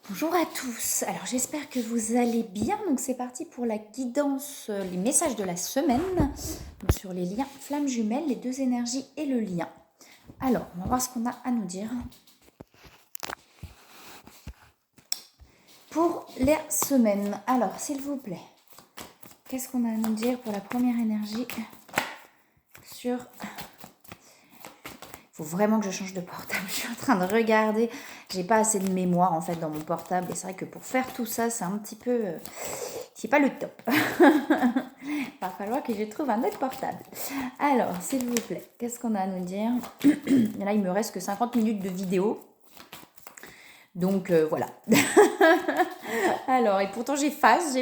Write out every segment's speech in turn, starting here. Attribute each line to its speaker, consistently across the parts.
Speaker 1: Bonjour à tous, alors j'espère que vous allez bien, donc c'est parti pour la guidance, les messages de la semaine, donc sur les liens flammes jumelles, les deux énergies et le lien. Alors, on va voir ce qu'on a à nous dire. Pour la semaine, alors s'il vous plaît, qu'est-ce qu'on a à nous dire pour la première énergie sur... Il faut vraiment que je change de portable. Je suis en train de regarder. J'ai pas assez de mémoire en fait dans mon portable. Et c'est vrai que pour faire tout ça, c'est un petit peu... c'est pas le top. Il va falloir que je trouve un autre portable. Alors, s'il vous plaît, qu'est-ce qu'on a à nous dire? Là, il me reste que 50 minutes de vidéo. Donc voilà. Alors, et pourtant j'efface.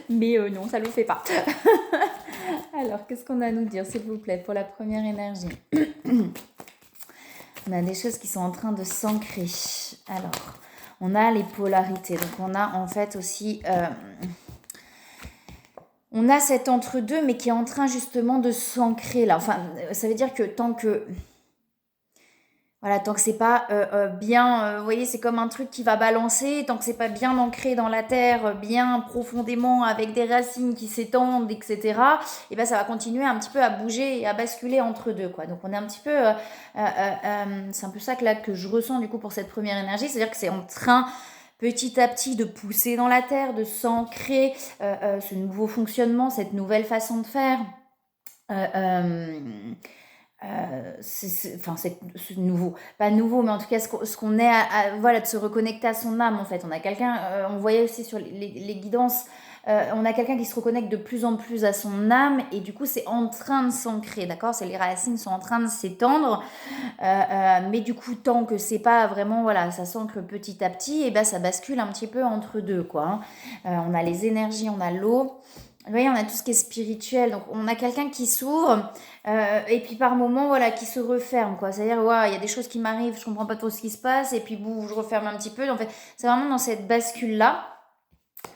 Speaker 1: Mais non, ça ne le fait pas. Alors, qu'est-ce qu'on a à nous dire, s'il vous plaît, pour la première énergie? On a des choses qui sont en train de s'ancrer. Alors, on a les polarités. Donc, on a en fait aussi... on a cet entre-deux, mais qui est en train justement de s'ancrer là. Enfin, ça veut dire que tant que... Voilà, tant que c'est pas bien, vous voyez, c'est comme un truc qui va balancer, tant que c'est pas bien ancré dans la terre, bien profondément, avec des racines qui s'étendent, etc., et ben ça va continuer un petit peu à bouger et à basculer entre deux, quoi. Donc on est un petit peu, c'est un peu ça que je ressens du coup pour cette première énergie, c'est-à-dire que c'est en train petit à petit de pousser dans la terre, de s'ancrer ce nouveau fonctionnement, cette nouvelle façon de faire. C'est nouveau, pas nouveau, mais en tout cas ce qu'on est voilà, de se reconnecter à son âme en fait. On a quelqu'un, on voyait aussi sur les guidances, on a quelqu'un qui se reconnecte de plus en plus à son âme et du coup c'est en train de s'ancrer, d'accord, c'est les racines sont en train de s'étendre, mais du coup tant que c'est pas vraiment, voilà, ça s'ancre petit à petit, et ben ça bascule un petit peu entre deux, quoi, hein. On a les énergies, on a l'eau. Vous voyez, on a tout ce qui est spirituel. Donc, on a quelqu'un qui s'ouvre et puis par moments, voilà, qui se referme, quoi. C'est-à-dire, ouais, il y a des choses qui m'arrivent, je comprends pas trop ce qui se passe, et puis, boum, je referme un petit peu. En fait, c'est vraiment dans cette bascule-là,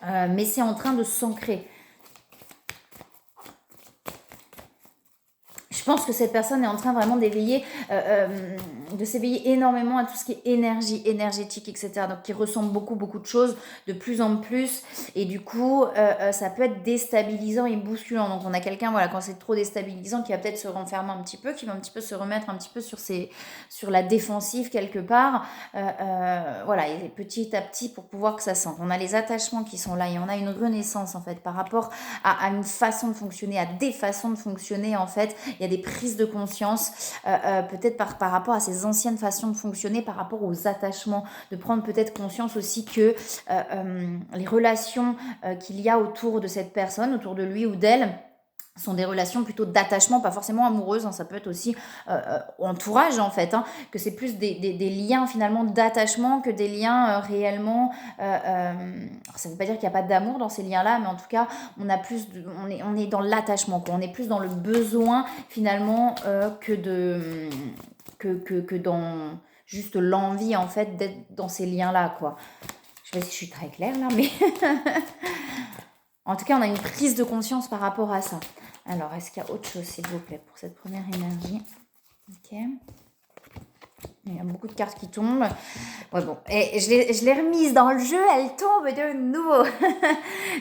Speaker 1: mais c'est en train de s'ancrer. Je pense que cette personne est en train vraiment d'éveiller, de s'éveiller énormément à tout ce qui est énergie, énergétique, etc. Donc, qui ressent beaucoup, beaucoup de choses de plus en plus. Et du coup, ça peut être déstabilisant et bousculant. Donc, on a quelqu'un, voilà, quand c'est trop déstabilisant, qui va peut-être se renfermer un petit peu, qui va un petit peu se remettre un petit peu sur la défensive quelque part. Voilà, et petit à petit pour pouvoir que ça sente. On a les attachements qui sont là et on a une renaissance, en fait, par rapport à une façon de fonctionner, à des façons de fonctionner, en fait. Il y a des prises de conscience, peut-être par rapport à ces anciennes façons de fonctionner, par rapport aux attachements, de prendre peut-être conscience aussi que les relations qu'il y a autour de cette personne, autour de lui ou d'elle, sont des relations plutôt d'attachement, pas forcément amoureuses, hein, ça peut être aussi entourage en fait, hein, que c'est plus des liens finalement d'attachement que des liens réellement, ça ne veut pas dire qu'il n'y a pas d'amour dans ces liens-là, mais en tout cas on est dans l'attachement, quoi. On est plus dans le besoin finalement que dans juste l'envie en fait d'être dans ces liens-là, quoi. Je sais pas si je suis très claire là, mais en tout cas on a une prise de conscience par rapport à ça. Alors, est-ce qu'il y a autre chose, s'il vous plaît, pour cette première énergie? Ok. Il y a beaucoup de cartes qui tombent. Ouais, bon. Et je l'ai remise dans le jeu, elle tombe de nouveau.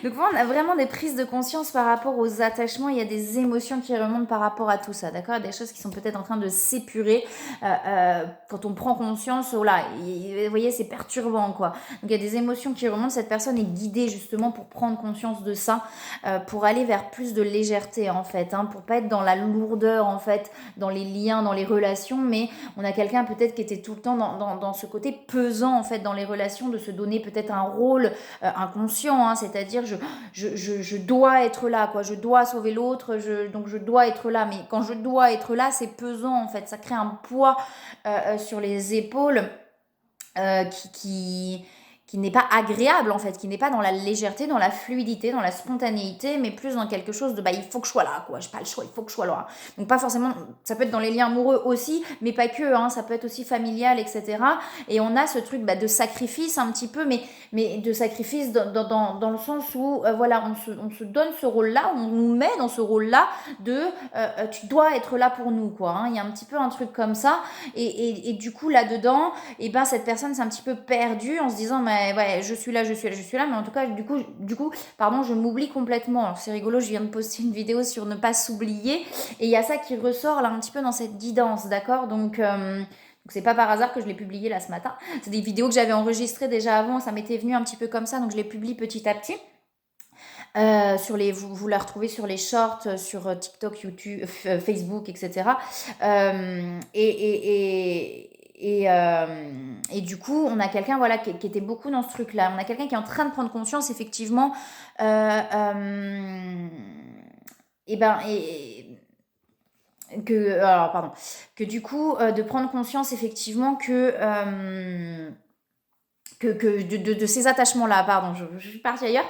Speaker 1: Donc, voilà, on a vraiment des prises de conscience par rapport aux attachements. Il y a des émotions qui remontent par rapport à tout ça, d'accord? Il y a des choses qui sont peut-être en train de s'épurer. Quand on prend conscience, voilà, vous voyez, c'est perturbant, quoi. Donc, il y a des émotions qui remontent. Cette personne est guidée, justement, pour prendre conscience de ça, pour aller vers plus de légèreté, en fait, hein, pour pas être dans la lourdeur, en fait, dans les liens, dans les relations, mais on a quelqu'un peut-être qui était tout le temps dans ce côté pesant en fait dans les relations, de se donner peut-être un rôle inconscient, hein, c'est-à-dire je dois être là, quoi, je dois sauver l'autre, donc je dois être là, mais quand je dois être là, c'est pesant en fait, ça crée un poids sur les épaules qui n'est pas agréable en fait, qui n'est pas dans la légèreté, dans la fluidité, dans la spontanéité, mais plus dans quelque chose de il faut que je sois là, quoi, j'ai pas le choix, il faut que je sois là. Donc pas forcément, ça peut être dans les liens amoureux aussi, mais pas que, hein, ça peut être aussi familial, etc. Et on a ce truc de sacrifice un petit peu, mais de sacrifice dans le sens où voilà, on se donne ce rôle-là, on nous met dans ce rôle-là de tu dois être là pour nous, quoi. Hein. Il y a un petit peu un truc comme ça, et du coup là-dedans, et ben cette personne s'est un petit peu perdue en se disant mais ouais, je suis là, mais en tout cas du coup pardon, je m'oublie complètement. Alors c'est rigolo, je viens de poster une vidéo sur ne pas s'oublier, et il y a ça qui ressort là un petit peu dans cette guidance, d'accord, donc c'est pas par hasard que je l'ai publié là ce matin. C'est des vidéos que j'avais enregistrées déjà avant, ça m'était venu un petit peu comme ça, donc je les publie petit à petit. Vous la retrouvez sur les shorts, sur TikTok, YouTube, Facebook, etc. Et du coup, on a quelqu'un voilà, qui était beaucoup dans ce truc-là. On a quelqu'un qui est en train de prendre conscience, effectivement, que du coup, de prendre conscience, effectivement, de ces attachements-là, pardon, je suis partie ailleurs,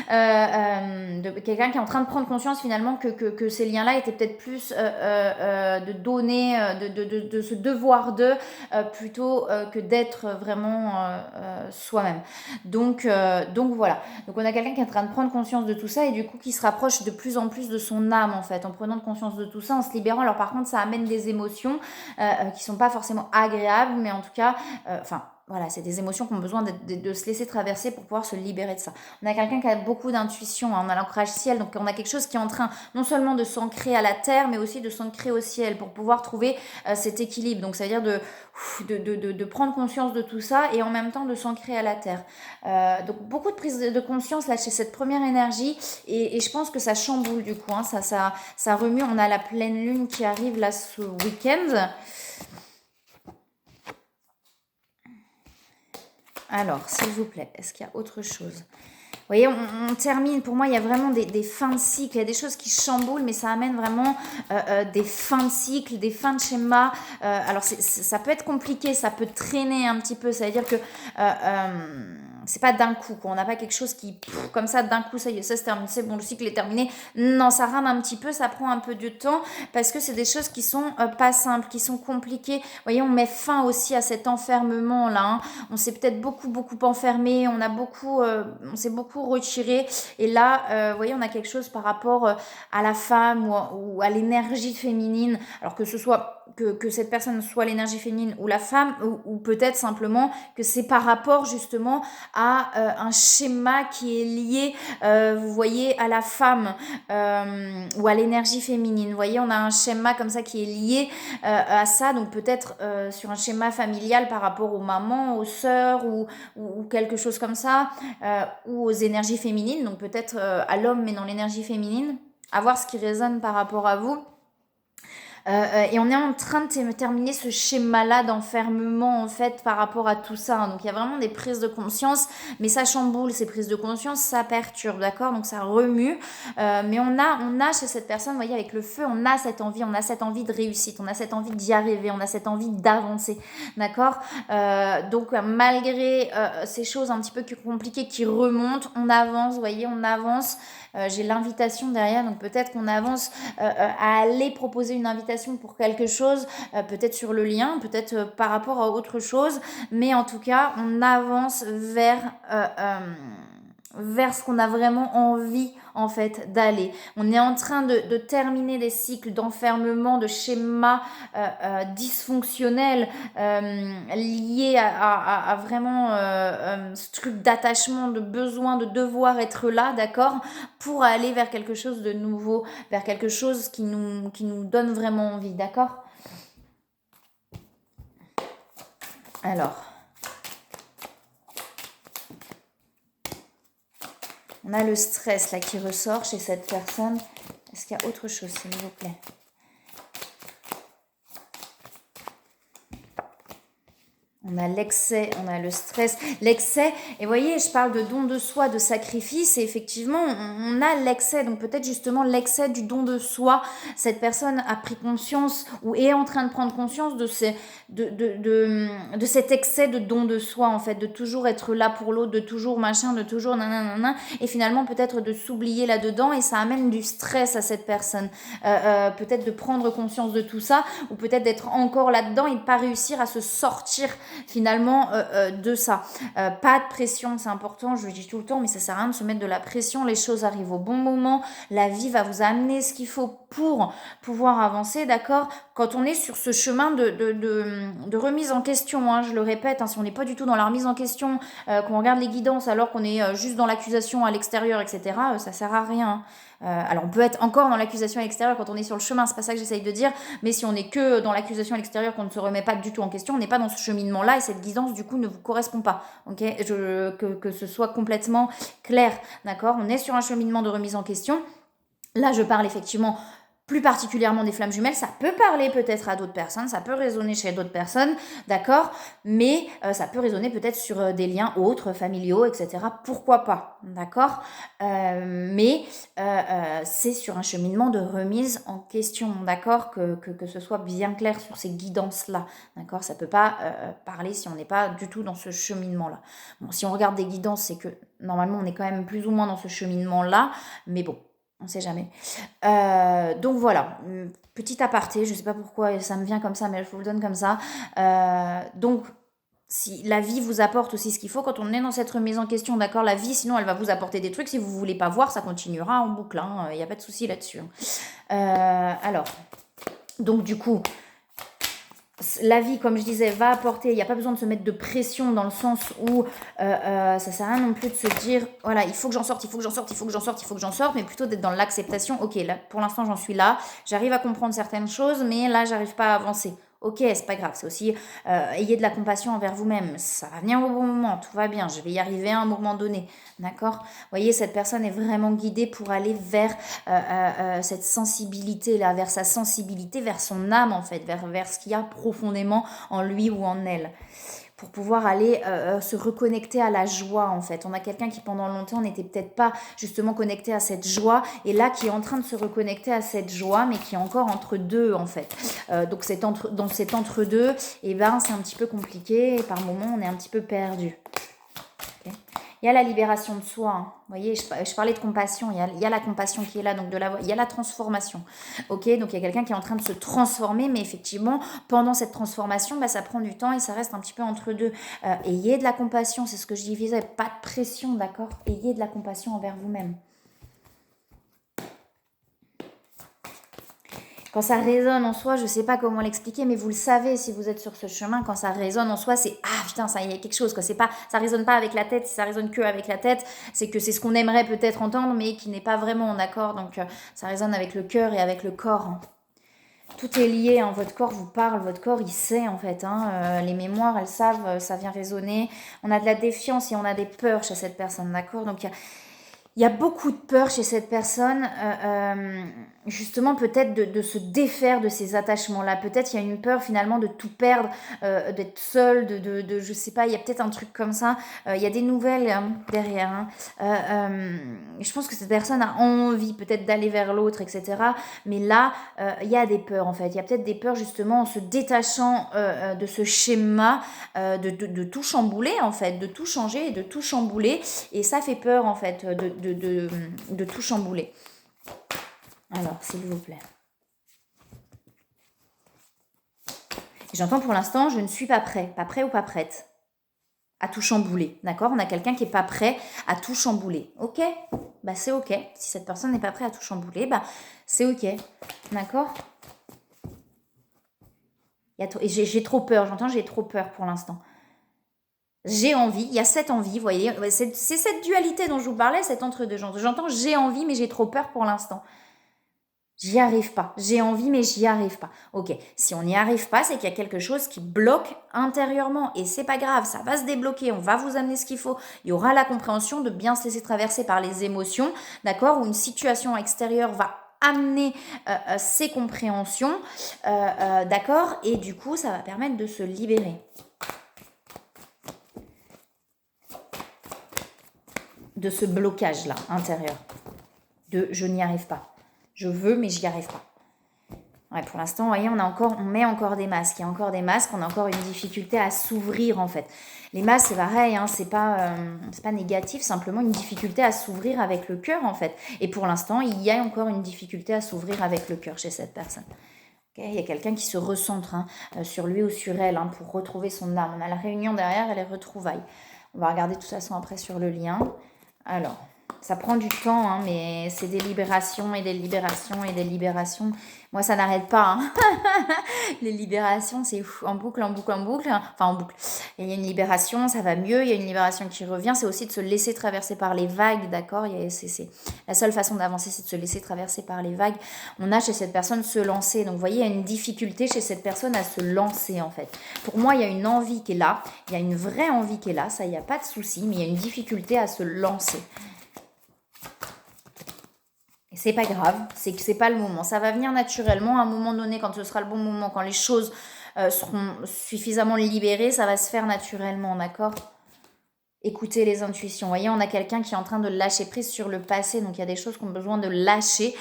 Speaker 1: de quelqu'un qui est en train de prendre conscience finalement que ces liens-là étaient peut-être plus de donner, de ce devoir de, plutôt que d'être vraiment soi-même. Donc voilà, donc on a quelqu'un qui est en train de prendre conscience de tout ça, et du coup qui se rapproche de plus en plus de son âme en fait, en prenant conscience de tout ça, en se libérant. Alors par contre ça amène des émotions qui sont pas forcément agréables, mais en tout cas, voilà, c'est des émotions qui ont besoin de se laisser traverser pour pouvoir se libérer de ça. On a quelqu'un qui a beaucoup d'intuition, hein, on a l'ancrage ciel, donc on a quelque chose qui est en train non seulement de s'ancrer à la terre, mais aussi de s'ancrer au ciel pour pouvoir trouver cet équilibre. Donc ça veut dire de prendre conscience de tout ça et en même temps de s'ancrer à la terre. Donc beaucoup de prise de conscience là chez cette première énergie, et je pense que ça chamboule du coup, hein, ça remue. On a la pleine lune qui arrive là ce week-end. Alors, s'il vous plaît, est-ce qu'il y a autre chose ? Vous voyez, on termine, pour moi, il y a vraiment des fins de cycle, il y a des choses qui chamboulent, mais ça amène vraiment des fins de cycle, des fins de schéma. Alors, ça peut être compliqué, ça peut traîner un petit peu, ça veut dire que c'est pas d'un coup, quoi. On n'a pas quelque chose qui, comme ça, d'un coup, ça y est, ça se termine, c'est bon, le cycle est terminé. Non, ça rame un petit peu, ça prend un peu de temps, parce que c'est des choses qui sont pas simples, qui sont compliquées. Vous voyez, on met fin aussi à cet enfermement-là, hein. On s'est peut-être beaucoup enfermé, on s'est beaucoup retiré, et là, vous voyez, on a quelque chose par rapport à la femme ou à l'énergie féminine, alors que ce soit que cette personne soit l'énergie féminine ou la femme, ou peut-être simplement que c'est par rapport justement à un schéma qui est lié, vous voyez, à la femme ou à l'énergie féminine. Vous voyez, on a un schéma comme ça qui est lié à ça, donc peut-être sur un schéma familial par rapport aux mamans, aux sœurs, ou quelque chose comme ça, ou aux énergies féminines, donc peut-être à l'homme mais dans l'énergie féminine, à voir ce qui résonne par rapport à vous. Et on est en train de terminer ce schéma-là d'enfermement en fait par rapport à tout ça, hein. Donc il y a vraiment des prises de conscience, mais ça chamboule ces prises de conscience, ça perturbe, d'accord, donc ça remue, mais on a chez cette personne, vous voyez, avec le feu, on a cette envie de réussite, on a cette envie d'y arriver, on a cette envie d'avancer, d'accord, donc malgré ces choses un petit peu compliquées qui remontent, on avance, vous voyez, on avance. J'ai l'invitation derrière, donc peut-être qu'on avance à aller proposer une invitation pour quelque chose, peut-être sur le lien, peut-être par rapport à autre chose, mais en tout cas, on avance vers ce qu'on a vraiment envie en fait d'aller. On est en train de terminer des cycles d'enfermement, de schémas dysfonctionnels liés à vraiment ce truc d'attachement, de besoin, de devoir être là, d'accord, pour aller vers quelque chose de nouveau, vers quelque chose qui nous donne vraiment envie, d'accord. Alors, on a le stress là qui ressort chez cette personne. Est-ce qu'il y a autre chose, s'il vous plaît? On On a l'excès, on a le stress, l'excès. Et vous voyez, je parle de don de soi, de sacrifice. Et effectivement, on a l'excès. Donc peut-être justement l'excès du don de soi. Cette personne a pris conscience ou est en train de prendre conscience de cet excès de don de soi, en fait. De toujours être là pour l'autre, de toujours machin, de toujours nanana. Et finalement, peut-être de s'oublier là-dedans. Et ça amène du stress à cette personne. Peut-être de prendre conscience de tout ça. Ou peut-être d'être encore là-dedans et de pas réussir à se sortir finalement de ça. Pas de pression, c'est important, je le dis tout le temps, mais ça sert à rien de se mettre de la pression, les choses arrivent au bon moment, la vie va vous amener ce qu'il faut pour pouvoir avancer, d'accord? Quand on est sur ce chemin de remise en question, hein, je le répète, hein, si on n'est pas du tout dans la remise en question, qu'on regarde les guidances alors qu'on est juste dans l'accusation à l'extérieur, etc., ça sert à rien, hein. Alors on peut être encore dans l'accusation à l'extérieur quand on est sur le chemin, c'est pas ça que j'essaye de dire, mais si on est que dans l'accusation à l'extérieur, qu'on ne se remet pas du tout en question, on n'est pas dans ce cheminement-là et cette guidance du coup ne vous correspond pas, ok? Que ce soit complètement clair, d'accord? On est sur un cheminement de remise en question. Là, je parle effectivement plus particulièrement des flammes jumelles, ça peut parler peut-être à d'autres personnes, ça peut résonner chez d'autres personnes, d'accord, mais ça peut résonner peut-être sur des liens autres, familiaux, etc. Pourquoi pas, d'accord, mais c'est sur un cheminement de remise en question, d'accord, que ce soit bien clair sur ces guidances-là, d'accord, ça peut pas parler si on n'est pas du tout dans ce cheminement-là. Bon, si on regarde des guidances, c'est que normalement on est quand même plus ou moins dans ce cheminement-là, mais bon, on ne sait jamais. Donc voilà, petit aparté, je ne sais pas pourquoi ça me vient comme ça, mais je vous le donne comme ça. Donc, si la vie vous apporte aussi ce qu'il faut, quand on est dans cette remise en question, d'accord, la vie, sinon elle va vous apporter des trucs. Si vous ne voulez pas voir, ça continuera en boucle, hein, y a pas de souci là-dessus. Alors, donc du coup, la vie, comme je disais, va apporter, il n'y a pas besoin de se mettre de pression dans le sens où ça sert à rien non plus de se dire, voilà, il faut que j'en sorte, il faut que j'en sorte, il faut que j'en sorte, il faut que j'en sorte, mais plutôt d'être dans l'acceptation. Ok, là, pour l'instant, j'en suis là, j'arrive à comprendre certaines choses, mais là, j'arrive pas à avancer. Ok, c'est pas grave, c'est aussi ayez de la compassion envers vous-même, ça va venir au bon moment, tout va bien, je vais y arriver à un moment donné, d'accord? Vous voyez, cette personne est vraiment guidée pour aller vers cette sensibilité-là, vers sa sensibilité, vers son âme en fait, vers ce qu'il y a profondément en lui ou en elle, pour pouvoir aller se reconnecter à la joie en fait. On a quelqu'un qui pendant longtemps n'était peut-être pas justement connecté à cette joie et là qui est en train de se reconnecter à cette joie mais qui est encore entre deux en fait. Donc dans cet entre-deux, et ben, c'est un petit peu compliqué et par moments on est un petit peu perdu. Okay. Il y a la libération de soi, hein. Vous voyez, je parlais de compassion, il y a la compassion qui est là, donc il y a la transformation. Ok, donc il y a quelqu'un qui est en train de se transformer, mais effectivement, pendant cette transformation, bah, ça prend du temps et ça reste un petit peu entre deux. Ayez de la compassion, c'est ce que je disais, pas de pression, d'accord? Ayez de la compassion envers vous-même. Quand ça résonne en soi, je ne sais pas comment l'expliquer, mais vous le savez si vous êtes sur ce chemin, quand ça résonne en soi, c'est ah putain, ça y est, quelque chose, quoi. C'est pas, ça résonne pas avec la tête, si ça résonne que avec la tête, c'est que c'est ce qu'on aimerait peut-être entendre, mais qui n'est pas vraiment, d'accord? Donc ça résonne avec le cœur et avec le corps, hein. Tout est lié, hein. Votre corps vous parle, votre corps il sait en fait, hein. Les mémoires elles savent, ça vient résonner. On a de la défiance et on a des peurs chez cette personne, d'accord? Donc il y a beaucoup de peur chez cette personne, justement peut-être de se défaire de ces attachements-là. Peut-être il y a une peur finalement de tout perdre, d'être seule, je sais pas, il y a peut-être un truc comme ça. Il y a des nouvelles derrière, hein. Je pense que cette personne a envie peut-être d'aller vers l'autre, etc. Mais là, il y a des peurs en fait. Il y a peut-être des peurs justement en se détachant de ce schéma, de tout chambouler en fait, de tout changer et de tout chambouler. Et ça fait peur en fait de tout chambouler. Alors, s'il vous plaît. J'entends pour l'instant, je ne suis pas prêt. Pas prêt ou pas prête à tout chambouler, d'accord? On a quelqu'un qui n'est pas prêt à tout chambouler. Ok? Bah c'est ok. Si cette personne n'est pas prête à tout chambouler, bah c'est ok. D'accord? J'ai trop peur, j'entends, j'ai trop peur pour l'instant. J'ai envie, il y a cette envie, vous voyez, c'est cette dualité dont je vous parlais, cette entre-deux. J'entends j'ai envie, mais j'ai trop peur pour l'instant. J'y arrive pas. J'ai envie, mais j'y arrive pas. Ok, si on n'y arrive pas, c'est qu'il y a quelque chose qui bloque intérieurement. Et c'est pas grave, ça va se débloquer, on va vous amener ce qu'il faut. Il y aura la compréhension de bien se laisser traverser par les émotions, d'accord, où une situation extérieure va amener ces compréhensions, d'accord, et du coup, ça va permettre de se libérer. de ce blocage-là intérieur. De je n'y arrive pas. Je veux, mais j'y arrive pas. Ouais, pour l'instant, vous voyez, on met encore des masques. Il y a encore des masques, on a encore une difficulté à s'ouvrir en fait. Les masques, c'est pareil, hein, c'est pas négatif, simplement une difficulté à s'ouvrir avec le cœur en fait. Et pour l'instant, il y a encore une difficulté à s'ouvrir avec le cœur chez cette personne. Okay, il y a quelqu'un qui se recentre sur lui ou sur elle pour retrouver son âme. On a la réunion derrière et les retrouvailles. On va regarder de toute façon après sur le lien. Alors, ça prend du temps, mais c'est des libérations et des libérations et des libérations. Moi, ça n'arrête pas. Les libérations, c'est en boucle, en boucle, en boucle. Enfin, en boucle. Et il y a une libération, ça va mieux. Il y a une libération qui revient. C'est aussi de se laisser traverser par les vagues, d'accord. C'est la seule façon d'avancer, c'est de se laisser traverser par les vagues. On a chez cette personne se lancer. Donc, vous voyez, il y a une difficulté chez cette personne à se lancer, en fait. Pour moi, il y a une envie qui est là. Il y a une vraie envie qui est là. Ça, il n'y a pas de souci. Mais il y a une difficulté à se lancer. Et c'est pas grave, c'est que c'est pas le moment. Ça va venir naturellement à un moment donné, quand ce sera le bon moment, quand les choses seront suffisamment libérées, ça va se faire naturellement, d'accord ? Écoutez les intuitions. Vous voyez, on a quelqu'un qui est en train de lâcher prise sur le passé, donc il y a des choses qu'on a besoin de lâcher.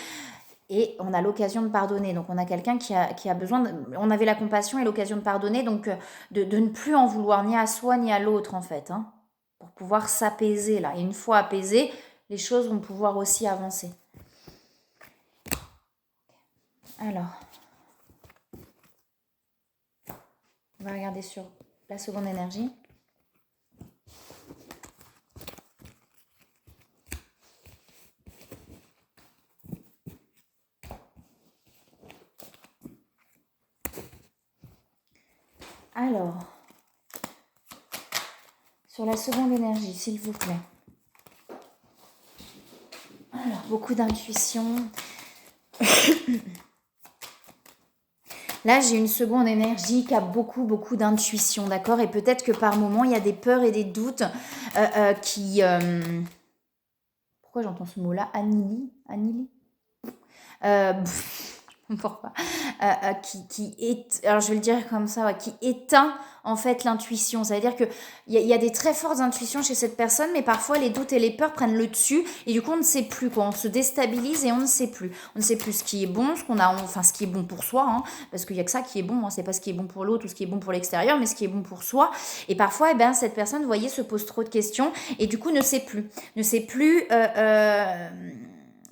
Speaker 1: Et on a l'occasion de pardonner. Donc on a quelqu'un qui a besoin on avait la compassion et l'occasion de pardonner, donc de ne plus en vouloir ni à soi ni à l'autre en fait, pour pouvoir s'apaiser là. Et une fois apaisé, les choses vont pouvoir aussi avancer. Alors, on va regarder sur la seconde énergie. Alors, sur la seconde énergie, s'il vous plaît. Alors, beaucoup d'intuition. Là, j'ai une seconde énergie qui a beaucoup, beaucoup d'intuition, d'accord ? Et peut-être que par moment, il y a des peurs et des doutes qui... Pourquoi j'entends ce mot-là ? Annihilent ? Pourquoi alors je vais le dire comme ça, qui éteint en fait l'intuition. Ça veut dire que il y a des très fortes intuitions chez cette personne, mais parfois les doutes et les peurs prennent le dessus et du coup on ne sait plus quoi. On se déstabilise et on ne sait plus. On ne sait plus ce qui est bon, ce qui est bon pour soi, parce qu'il y a que ça qui est bon. C'est pas ce qui est bon pour l'autre ou ce qui est bon pour l'extérieur, mais ce qui est bon pour soi. Et parfois, cette personne, vous voyez, se pose trop de questions et du coup ne sait plus.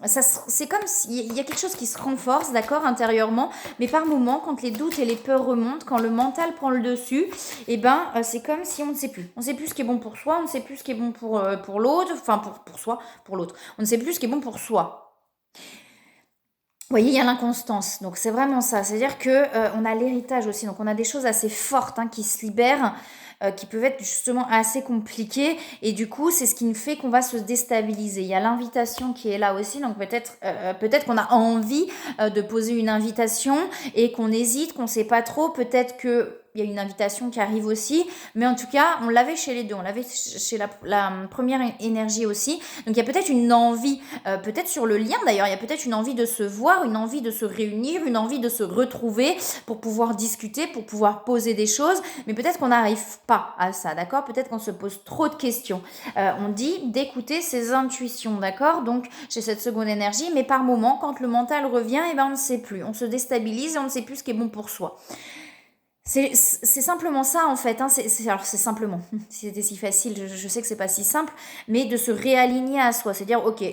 Speaker 1: C'est comme s'il y a quelque chose qui se renforce, d'accord, intérieurement, mais par moment, quand les doutes et les peurs remontent, quand le mental prend le dessus, c'est comme si on ne sait plus. On ne sait plus ce qui est bon pour soi, on ne sait plus ce qui est bon pour l'autre, pour soi, pour l'autre. On ne sait plus ce qui est bon pour soi. Vous voyez, il y a l'inconstance. Donc, c'est vraiment ça. C'est-à-dire qu'on a l'héritage aussi. Donc, on a des choses assez fortes qui se libèrent, qui peuvent être justement assez compliquées. Et du coup, c'est ce qui fait qu'on va se déstabiliser. Il y a l'invitation qui est là aussi. Donc, peut-être qu'on a envie de poser une invitation et qu'on hésite, qu'on ne sait pas trop. Peut-être que... il y a une invitation qui arrive aussi, mais en tout cas, on l'avait chez les deux, on l'avait chez la première énergie aussi. Donc, il y a peut-être une envie, peut-être sur le lien d'ailleurs, il y a peut-être une envie de se voir, une envie de se réunir, une envie de se retrouver pour pouvoir discuter, pour pouvoir poser des choses, mais peut-être qu'on n'arrive pas à ça, d'accord ? Peut-être qu'on se pose trop de questions. On dit d'écouter ses intuitions, d'accord ? Donc, j'ai cette seconde énergie, mais par moment, quand le mental revient, on ne sait plus. On se déstabilise et on ne sait plus ce qui est bon pour soi. C'est simplement ça en fait, alors c'est simplement, si c'était si facile, je sais que c'est pas si simple, mais de se réaligner à soi, c'est dire ok,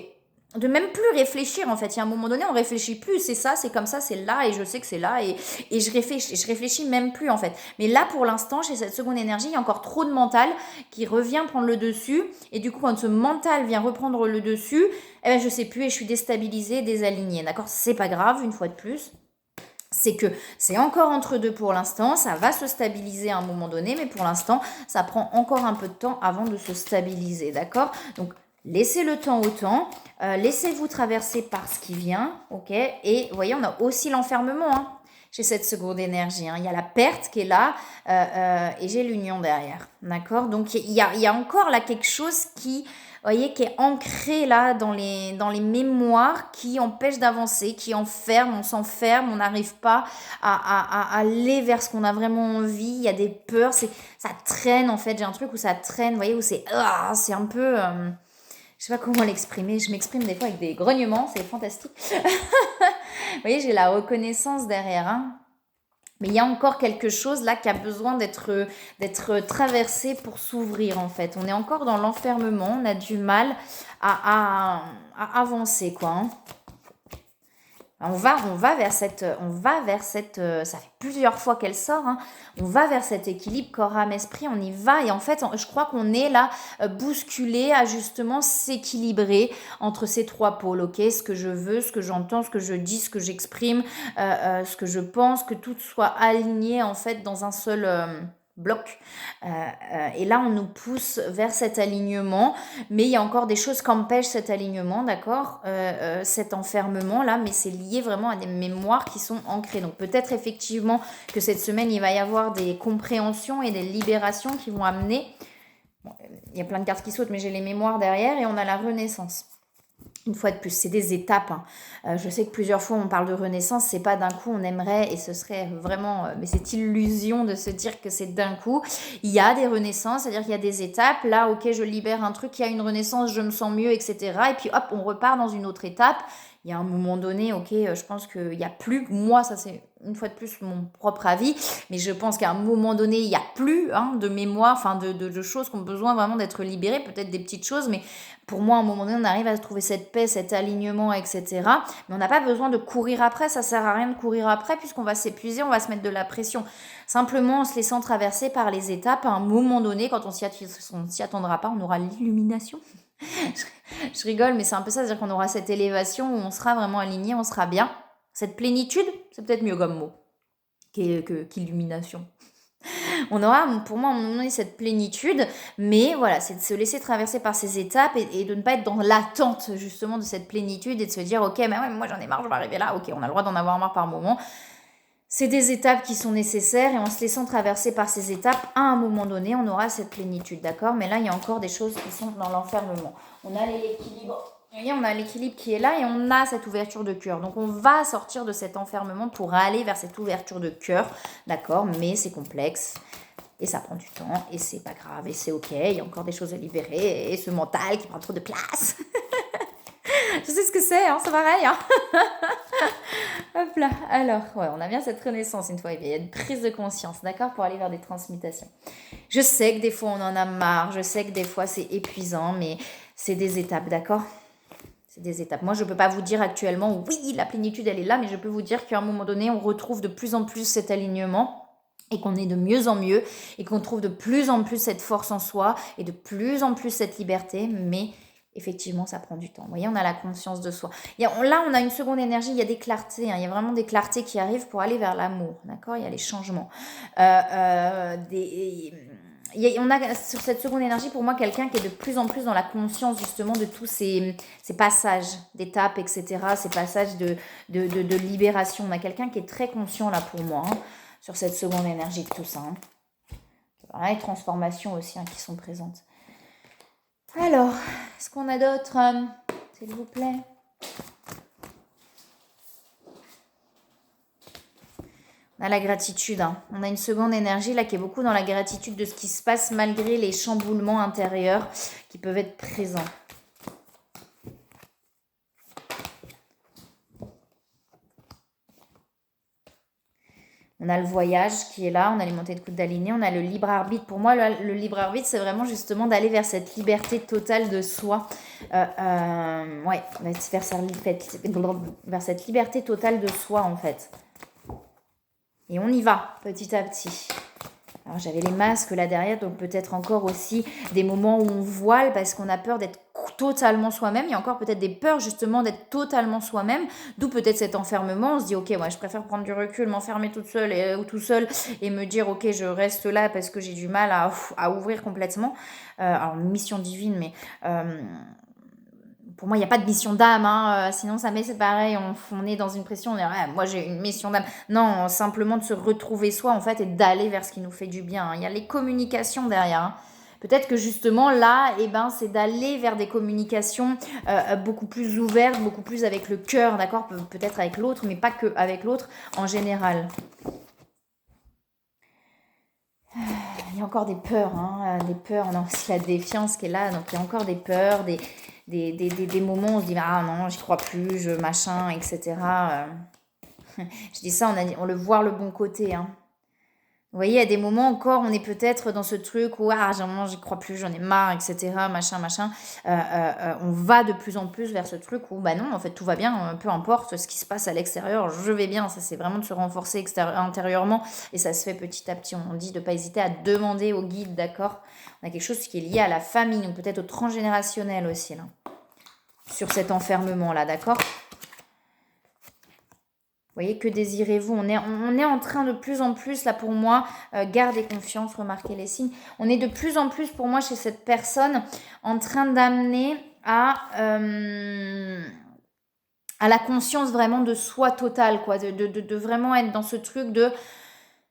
Speaker 1: de même plus réfléchir en fait, il y a un moment donné on réfléchit plus, c'est ça, c'est comme ça, c'est là et je sais que c'est là et je réfléchis même plus en fait. Mais là pour l'instant chez cette seconde énergie, il y a encore trop de mental qui revient prendre le dessus et du coup quand ce mental vient reprendre le dessus, je sais plus et je suis déstabilisée, désalignée, d'accord ? C'est pas grave une fois de plus. C'est que c'est encore entre deux pour l'instant, ça va se stabiliser à un moment donné, mais pour l'instant, ça prend encore un peu de temps avant de se stabiliser, d'accord ? Donc, laissez le temps au temps, laissez-vous traverser par ce qui vient, ok ? Et vous voyez, on a aussi l'enfermement, chez cette seconde énergie. Il y a la perte qui est là et j'ai l'union derrière, d'accord ? Donc, il y a encore là quelque chose qui... vous voyez, qui est ancré là dans les mémoires, qui empêche d'avancer, qui enferme, on s'enferme, on n'arrive pas à aller vers ce qu'on a vraiment envie, il y a des peurs, ça traîne en fait, j'ai un truc où ça traîne, vous voyez, où c'est un peu... Je sais pas comment l'exprimer. Je m'exprime des fois avec des grognements, c'est fantastique. Vous voyez, j'ai la reconnaissance derrière. Hein. Mais il y a encore quelque chose là qui a besoin d'être traversé pour s'ouvrir en fait. On est encore dans l'enfermement, on a du mal à avancer quoi. Hein. Ça fait plusieurs fois qu'elle sort, hein, on va vers cet équilibre corps, âme, esprit, on y va et en fait, je crois qu'on est là bousculé à justement s'équilibrer entre ces trois pôles, ok, ce que je veux, ce que j'entends, ce que je dis, ce que j'exprime, ce que je pense, que tout soit aligné en fait dans un seul bloc. Et là, on nous pousse vers cet alignement, mais il y a encore des choses qui empêchent cet alignement, d'accord, cet enfermement-là, mais c'est lié vraiment à des mémoires qui sont ancrées. Donc peut-être effectivement que cette semaine, il va y avoir des compréhensions et des libérations qui vont amener, bon, il y a plein de cartes qui sautent, mais j'ai les mémoires derrière et on a la renaissance. Une fois de plus, c'est des étapes. Hein. Je sais que plusieurs fois on parle de renaissance, c'est pas d'un coup on aimerait et ce serait vraiment, mais cette illusion de se dire que c'est d'un coup. Il y a des renaissances, c'est-à-dire qu'il y a des étapes. Là, ok, je libère un truc, il y a une renaissance, je me sens mieux, etc. Et puis hop, on repart dans une autre étape. Il y a un moment donné, ok, je pense qu'il n'y a plus, moi ça c'est une fois de plus mon propre avis, mais je pense qu'à un moment donné, il n'y a plus de mémoire, enfin de choses qui ont besoin vraiment d'être libérées, peut-être des petites choses, mais pour moi, à un moment donné, on arrive à trouver cette paix, cet alignement, etc. Mais on n'a pas besoin de courir après, ça sert à rien de courir après puisqu'on va s'épuiser, on va se mettre de la pression. Simplement, en se laissant traverser par les étapes, à un moment donné, quand on s'y attendra pas, on aura l'illumination. Je rigole, mais c'est un peu ça, c'est-à-dire qu'on aura cette élévation où on sera vraiment aligné, on sera bien. Cette plénitude, c'est peut-être mieux comme mot qu'illumination. On aura, pour moi, à un moment donné, cette plénitude, mais voilà, c'est de se laisser traverser par ces étapes et de ne pas être dans l'attente, justement, de cette plénitude et de se dire, ok, mais ouais, moi j'en ai marre, je vais arriver là, ok, on a le droit d'en avoir marre par moment. C'est des étapes qui sont nécessaires et en se laissant traverser par ces étapes, à un moment donné, on aura cette plénitude, d'accord? Mais là, il y a encore des choses qui sont dans l'enfermement. On a l'équilibre. Vous voyez, on a l'équilibre qui est là et on a cette ouverture de cœur. Donc, on va sortir de cet enfermement pour aller vers cette ouverture de cœur, d'accord? Mais c'est complexe et ça prend du temps et c'est pas grave et c'est ok. Il y a encore des choses à libérer et ce mental qui prend trop de place. Je sais ce que c'est, hein, c'est pareil. Hein. Hop là, alors, ouais, on a bien cette renaissance une fois, il y a une prise de conscience, d'accord, pour aller vers des transmutations. Je sais que des fois on en a marre, je sais que des fois c'est épuisant, mais c'est des étapes, d'accord? C'est des étapes. Moi, je ne peux pas vous dire actuellement, oui, la plénitude, elle est là, mais je peux vous dire qu'à un moment donné, on retrouve de plus en plus cet alignement et qu'on est de mieux en mieux et qu'on trouve de plus en plus cette force en soi et de plus en plus cette liberté, mais effectivement, ça prend du temps. Vous voyez, on a la conscience de soi. Là, on a une seconde énergie, il y a des clartés, hein, il y a vraiment des clartés qui arrivent pour aller vers l'amour, d'accord? Il y a les changements. On a sur cette seconde énergie, pour moi, quelqu'un qui est de plus en plus dans la conscience, justement, de tous ces passages d'étapes, etc., ces passages de libération. On a quelqu'un qui est très conscient, là, pour moi, hein, sur cette seconde énergie de tout ça. Hein. Voilà, les transformations aussi qui sont présentes. Alors, est-ce qu'on a d'autres, s'il vous plaît? On a la gratitude. Hein. On a une seconde énergie là qui est beaucoup dans la gratitude de ce qui se passe malgré les chamboulements intérieurs qui peuvent être présents. On a le voyage qui est là, on a les montées de coude d'aligné, on a le libre arbitre. Pour moi, le libre arbitre, c'est vraiment justement d'aller vers cette liberté totale de soi. Ouais, vers cette liberté totale de soi, en fait. Et on y va, petit à petit. Alors, j'avais les masques là derrière, donc peut-être encore aussi des moments où on voile parce qu'on a peur d'être totalement soi-même. Il y a encore peut-être des peurs justement d'être totalement soi-même, d'où peut-être cet enfermement. On se dit ok, ouais, je préfère prendre du recul, m'enfermer toute seule ou tout seul et me dire ok, je reste là parce que j'ai du mal à ouvrir complètement. Alors mission divine, mais pour moi, il n'y a pas de mission d'âme, hein. Sinon ça met, c'est pareil, on est dans une pression, on est, ouais, moi j'ai une mission d'âme. Non, simplement de se retrouver soi en fait et d'aller vers ce qui nous fait du bien. Hein. Il y a les communications derrière. Hein. Peut-être que justement là, c'est d'aller vers des communications beaucoup plus ouvertes, beaucoup plus avec le cœur, d'accord? Peut-être avec l'autre, mais pas que avec l'autre en général. Il y a encore des peurs, hein, des peurs. On a aussi la défiance qui est là, donc il y a encore des peurs, des moments où on se dit ah non, j'y crois plus, je machin, etc. Je dis ça, on le voit le bon côté, hein. Vous voyez, à des moments encore, on est peut-être dans ce truc où ah, j'y crois plus, j'en ai marre, etc. Machin, machin. On va de plus en plus vers ce truc où, bah non, en fait, tout va bien, peu importe ce qui se passe à l'extérieur, je vais bien. Ça, c'est vraiment de se renforcer intérieurement et ça se fait petit à petit. On dit de ne pas hésiter à demander au guide, d'accord? On a quelque chose qui est lié à la famille, donc peut-être au transgénérationnel aussi, là, sur cet enfermement-là, d'accord? Vous voyez, que désirez-vous? On est en train de plus en plus, là pour moi, gardez confiance, remarquez les signes. On est de plus en plus, pour moi, chez cette personne, en train d'amener à la conscience vraiment de soi totale, quoi. De vraiment être dans ce truc de...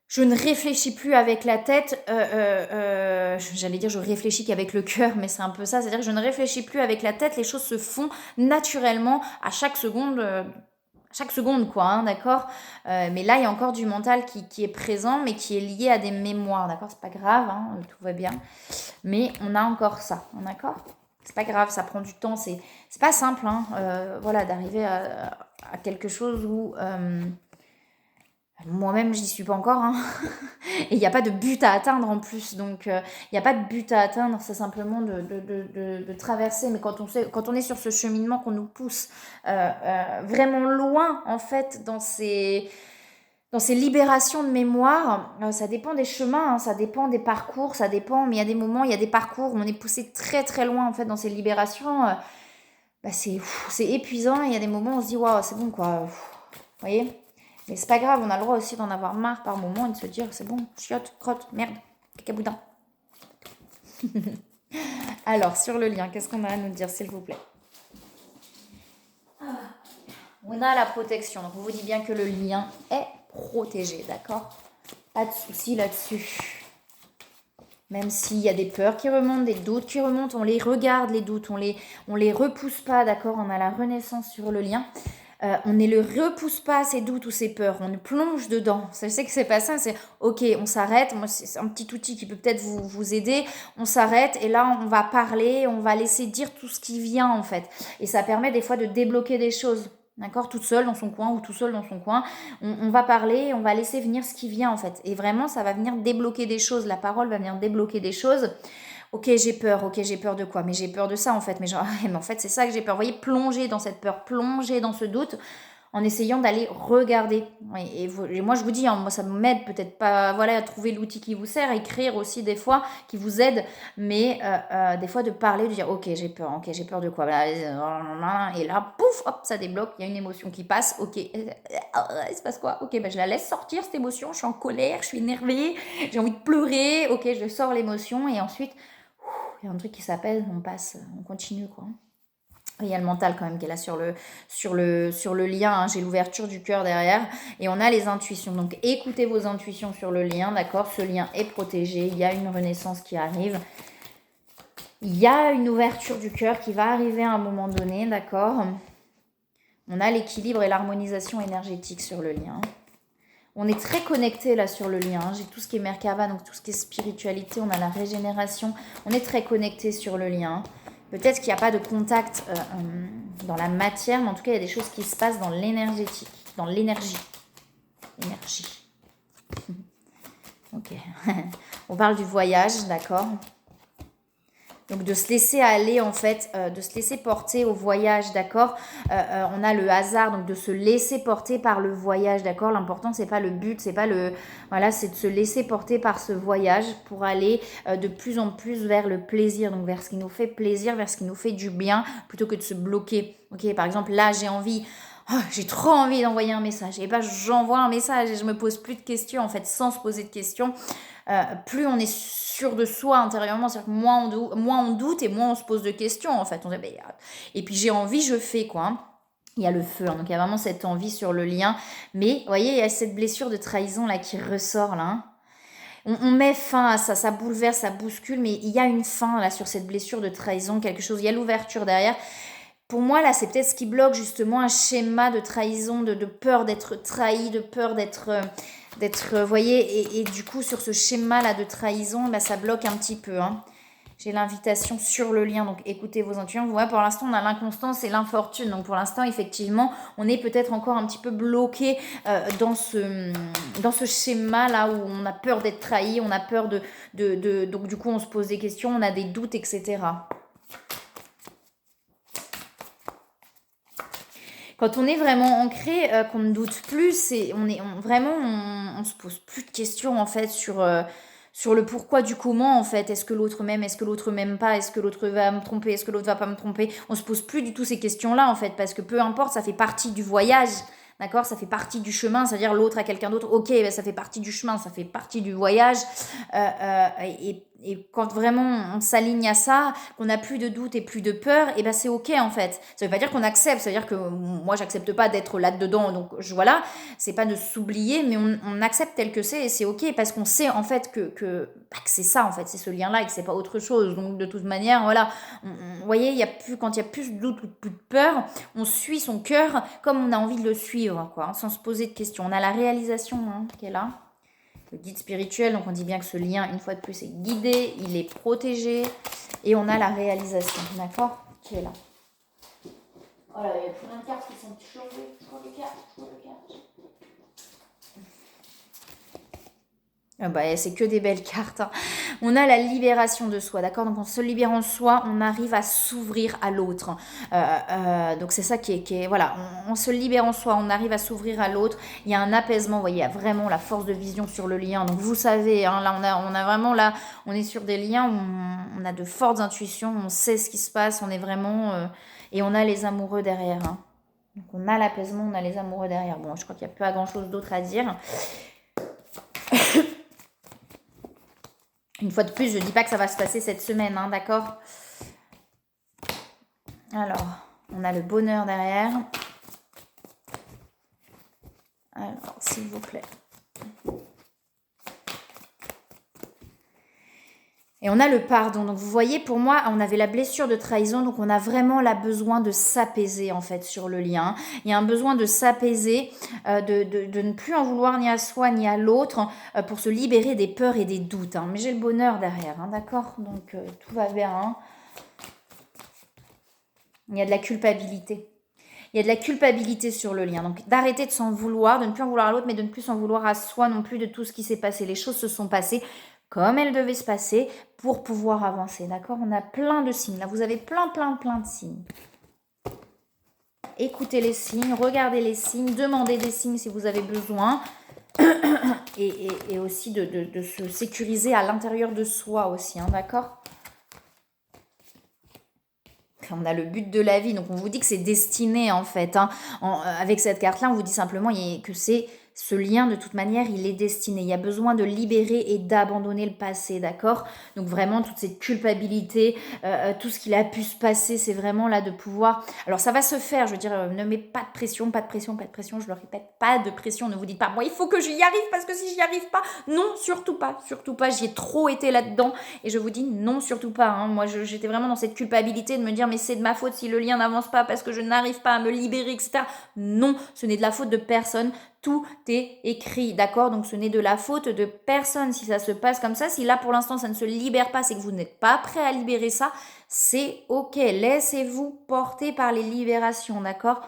Speaker 1: Je ne réfléchis plus avec la tête, j'allais dire je réfléchis qu'avec le cœur, mais c'est un peu ça, c'est-à-dire que je ne réfléchis plus avec la tête, les choses se font naturellement à chaque seconde, quoi, hein, d'accord. Mais là, il y a encore du mental qui est présent, mais qui est lié à des mémoires, d'accord. C'est pas grave, hein, tout va bien. Mais on a encore ça, hein, d'accord. C'est pas grave, ça prend du temps, c'est pas simple, hein, voilà, d'arriver à quelque chose où... moi-même, j'y suis pas encore, hein. Et il n'y a pas de but à atteindre en plus. Donc, il n'y a pas de but à atteindre, c'est simplement de traverser. Mais quand on est sur ce cheminement qu'on nous pousse vraiment loin, en fait, dans ces libérations de mémoire, ça dépend des chemins, hein, ça dépend des parcours, ça dépend. Mais il y a des moments, il y a des parcours où on est poussé très très loin, en fait, dans ces libérations. Bah, c'est épuisant. Et il y a des moments où on se dit, waouh, c'est bon, quoi. Vous voyez? Mais c'est pas grave, on a le droit aussi d'en avoir marre par moment et de se dire c'est bon, chiotte, crotte, merde, cacaboudin. Alors, sur le lien, qu'est-ce qu'on a à nous dire, s'il vous plaît? On a la protection, donc on vous dit bien que le lien est protégé, d'accord? Pas de souci là-dessus. Même s'il y a des peurs qui remontent, des doutes qui remontent, on les regarde, les doutes, on les repousse pas, d'accord? On a la renaissance sur le lien. On ne le repousse pas, ces doutes ou ces peurs, on plonge dedans. Je sais que c'est pas ça, c'est ok, on s'arrête. Moi, c'est un petit outil qui peut peut-être vous aider. On s'arrête et là, on va parler, on va laisser dire tout ce qui vient en fait. Et ça permet des fois de débloquer des choses. D'accord, toute seule dans son coin ou tout seul dans son coin, on va parler, on va laisser venir ce qui vient en fait. Et vraiment, ça va venir débloquer des choses. La parole va venir débloquer des choses. Ok, j'ai peur de quoi? Mais j'ai peur de ça en fait. Mais, genre, mais en fait, c'est ça que j'ai peur. Vous voyez, plonger dans cette peur, plonger dans ce doute en essayant d'aller regarder. Oui, et moi, je vous dis, hein, moi, ça m'aide peut-être pas voilà, à trouver l'outil qui vous sert, écrire aussi des fois, qui vous aide, mais des fois de parler, de dire, ok, j'ai peur de quoi? Et là, pouf, hop, ça débloque, il y a une émotion qui passe, ok, il se passe quoi? Ok, je la laisse sortir cette émotion, je suis en colère, je suis énervée, j'ai envie de pleurer, ok, je sors l'émotion, et ensuite... il y a un truc qui s'appelle, on passe, on continue quoi. Il y a le mental quand même qui est là sur le lien, hein. J'ai l'ouverture du cœur derrière et on a les intuitions. Donc écoutez vos intuitions sur le lien, d'accord? Ce lien est protégé, il y a une renaissance qui arrive. Il y a une ouverture du cœur qui va arriver à un moment donné, d'accord? On a l'équilibre et l'harmonisation énergétique sur le lien. On est très connecté là sur le lien. J'ai tout ce qui est Merkaba, donc tout ce qui est spiritualité. On a la régénération. On est très connecté sur le lien. Peut-être qu'il n'y a pas de contact dans la matière, mais en tout cas, il y a des choses qui se passent dans l'énergétique, dans l'énergie. Énergie. Ok. On parle du voyage, d'accord? Donc de se laisser aller en fait, de se laisser porter au voyage, d'accord. On a le hasard, donc de se laisser porter par le voyage, d'accord. L'important c'est pas le but, c'est pas le, voilà, c'est de se laisser porter par ce voyage pour aller de plus en plus vers le plaisir, donc vers ce qui nous fait plaisir, vers ce qui nous fait du bien, plutôt que de se bloquer. Ok, par exemple là j'ai trop envie d'envoyer un message. Et j'envoie un message et je me pose plus de questions en fait, sans se poser de questions. Plus on est sûr de soi intérieurement, c'est-à-dire que moins on doute et moins on se pose de questions en fait. Et puis j'ai envie, je fais quoi. Hein. Il y a le feu, hein, donc il y a vraiment cette envie sur le lien. Mais vous voyez, il y a cette blessure de trahison là qui ressort là. Hein. On met fin à ça bouleverse, ça bouscule, mais il y a une fin là sur cette blessure de trahison, quelque chose. Il y a l'ouverture derrière. Pour moi, là, c'est peut-être ce qui bloque justement un schéma de trahison, de peur d'être trahi, de peur d'être, vous voyez, et du coup, sur ce schéma-là de trahison, bah, ça bloque un petit peu. Hein. J'ai l'invitation sur le lien, donc écoutez vos intuitions. Vous voyez, pour l'instant, on a l'inconstance et l'infortune. Donc pour l'instant, effectivement, on est peut-être encore un petit peu bloqué dans ce schéma-là où on a peur d'être trahi, on a peur donc du coup, on se pose des questions, on a des doutes, etc. Quand on est vraiment ancré, qu'on ne doute plus, on se pose plus de questions en fait sur le pourquoi du comment en fait. Est-ce que l'autre m'aime? Est-ce que l'autre m'aime pas? Est-ce que l'autre va me tromper? Est-ce que l'autre va pas me tromper? On se pose plus du tout ces questions-là en fait, parce que peu importe, ça fait partie du voyage. D'accord, ça fait partie du chemin, c'est-à-dire l'autre à quelqu'un d'autre, ok, ben ça fait partie du chemin, ça fait partie du voyage. Et quand vraiment on s'aligne à ça, qu'on n'a plus de doute et plus de peur, et ben c'est ok en fait. Ça veut pas dire qu'on accepte, ça veut dire que moi j'accepte pas d'être là-dedans, donc voilà, c'est pas de s'oublier, mais on accepte tel que c'est et c'est ok parce qu'on sait en fait que c'est ça en fait, c'est ce lien-là et que c'est pas autre chose. Donc de toute manière, voilà, vous voyez, quand il y a plus de doute ou plus de peur, on suit son cœur comme on a envie de le suivre, quoi, sans se poser de questions. On a la réalisation qui est là. Le guide spirituel, donc on dit bien que ce lien, une fois de plus, est guidé, il est protégé, et on a la réalisation, d'accord, qui est là. Oh là, il y a plein de cartes qui sont changées, je vois les cartes. Ah bah, c'est que des belles cartes. Hein. On a la libération de soi, d'accord? Donc en se libérant de soi, on arrive à s'ouvrir à l'autre. Donc c'est ça qui est voilà, on se libère en soi, on arrive à s'ouvrir à l'autre. Il y a un apaisement, vous voyez, il y a vraiment la force de vision sur le lien. Donc vous savez, hein, là on a vraiment là, on est sur des liens où on a de fortes intuitions, on sait ce qui se passe, on est vraiment et on a les amoureux derrière. Hein. Donc on a l'apaisement, on a les amoureux derrière. Bon, je crois qu'il n'y a pas grand chose d'autre à dire. Une fois de plus, je ne dis pas que ça va se passer cette semaine, hein, d'accord? Alors, on a le bonheur derrière. Alors, s'il vous plaît. Et on a le pardon. Donc, vous voyez, pour moi, on avait la blessure de trahison. Donc, on a vraiment là besoin de s'apaiser, en fait, sur le lien. Il y a un besoin de s'apaiser, de ne plus en vouloir ni à soi ni à l'autre pour se libérer des peurs et des doutes. Hein. Mais j'ai le bonheur derrière, hein, d'accord? Donc, tout va bien. Hein. Il y a de la culpabilité. Il y a de la culpabilité sur le lien. Donc, d'arrêter de s'en vouloir, de ne plus en vouloir à l'autre, mais de ne plus s'en vouloir à soi non plus de tout ce qui s'est passé. Les choses se sont passées comme elles devaient se passer pour pouvoir avancer. D'accord? On a plein de signes. Là, vous avez plein de signes. Écoutez les signes, regardez les signes, demandez des signes si vous avez besoin. Et aussi de se sécuriser à l'intérieur de soi aussi. Hein, d'accord? On a le but de la vie, donc on vous dit que c'est destiné en fait. Hein. Avec cette carte-là, on vous dit simplement que c'est ce lien, de toute manière, il est destiné. Il y a besoin de libérer et d'abandonner le passé, d'accord? Donc vraiment, toute cette culpabilité, tout ce qu'il a pu se passer, c'est vraiment là de pouvoir... Alors ça va se faire, je veux dire, ne mets pas de pression, je le répète, pas de pression, ne vous dites pas, moi il faut que j'y arrive parce que si j'y arrive pas, non, surtout pas, j'y ai trop été là-dedans et je vous dis non, surtout pas. Hein. Moi, j'étais vraiment dans cette culpabilité de me dire, mais c'est de ma faute si le lien n'avance pas parce que je n'arrive pas à me libérer, etc. Non, ce n'est de la faute de personne. Tout est écrit, d'accord? Donc ce n'est de la faute de personne si ça se passe comme ça. Si là pour l'instant ça ne se libère pas, c'est que vous n'êtes pas prêt à libérer ça, c'est ok. Laissez-vous porter par les libérations, d'accord?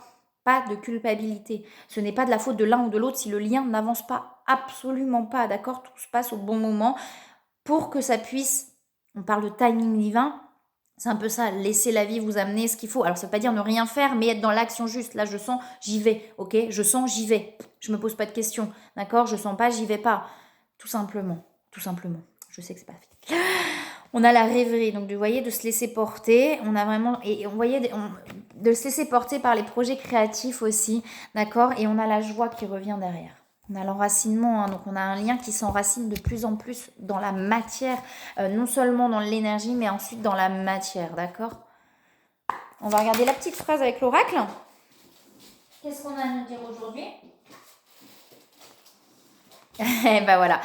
Speaker 1: Pas de culpabilité. Ce n'est pas de la faute de l'un ou de l'autre si le lien n'avance pas, absolument pas, d'accord? Tout se passe au bon moment pour que ça puisse, on parle de timing divin, c'est un peu ça, laisser la vie vous amener ce qu'il faut. Alors, ça ne veut pas dire ne rien faire, mais être dans l'action juste. Là, je sens, j'y vais, ok? Je sens, j'y vais. Je me pose pas de questions, d'accord? Je sens pas, j'y vais pas. Tout simplement, tout simplement. Je sais que c'est pas facile. On a la rêverie, donc vous voyez, de se laisser porter. On a vraiment, et on voyait, de se laisser porter par les projets créatifs aussi, d'accord? Et on a la joie qui revient derrière. On a l'enracinement, hein, donc on a un lien qui s'enracine de plus en plus dans la matière, non seulement dans l'énergie, mais ensuite dans la matière, d'accord? On va regarder la petite phrase avec l'oracle. Qu'est-ce qu'on a à nous dire aujourd'hui? Eh ben voilà.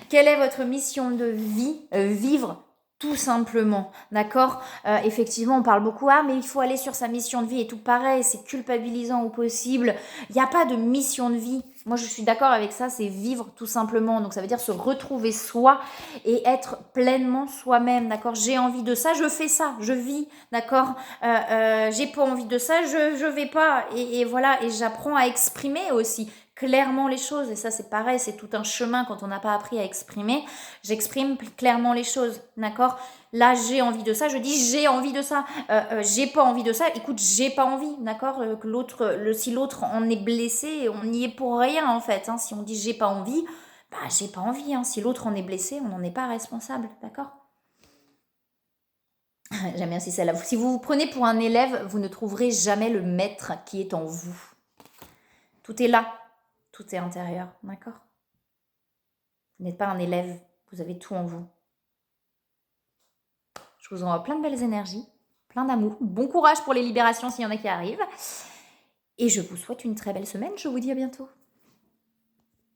Speaker 1: Quelle est votre mission de vie? Vivre tout simplement, d'accord. Effectivement, on parle beaucoup, ah, mais il faut aller sur sa mission de vie et tout pareil, c'est culpabilisant au possible. Il n'y a pas de mission de vie. Moi, je suis d'accord avec ça, c'est vivre tout simplement. Donc, ça veut dire se retrouver soi et être pleinement soi-même, d'accord. J'ai envie de ça, je fais ça, je vis, d'accord. J'ai pas envie de ça, je vais pas. Et voilà, et j'apprends à exprimer aussi clairement les choses. Et ça, c'est pareil, c'est tout un chemin quand on n'a pas appris à exprimer. J'exprime clairement les choses, d'accord. Là, j'ai envie de ça, je dis j'ai envie de ça. J'ai pas envie de ça, écoute, j'ai pas envie, d'accord. Que si l'autre en est blessé, on n'y est pour rien en fait. Hein. Si on dit j'ai pas envie, bah j'ai pas envie. Hein. Si l'autre en est blessé, on n'en est pas responsable, d'accord. J'aime bien si celle-là. Si vous vous prenez pour un élève, vous ne trouverez jamais le maître qui est en vous. Tout est là, tout est intérieur, d'accord. Vous n'êtes pas un élève, vous avez tout en vous. Je vous envoie plein de belles énergies, plein d'amour. Bon courage pour les libérations s'il y en a qui arrivent. Et je vous souhaite une très belle semaine. Je vous dis à bientôt.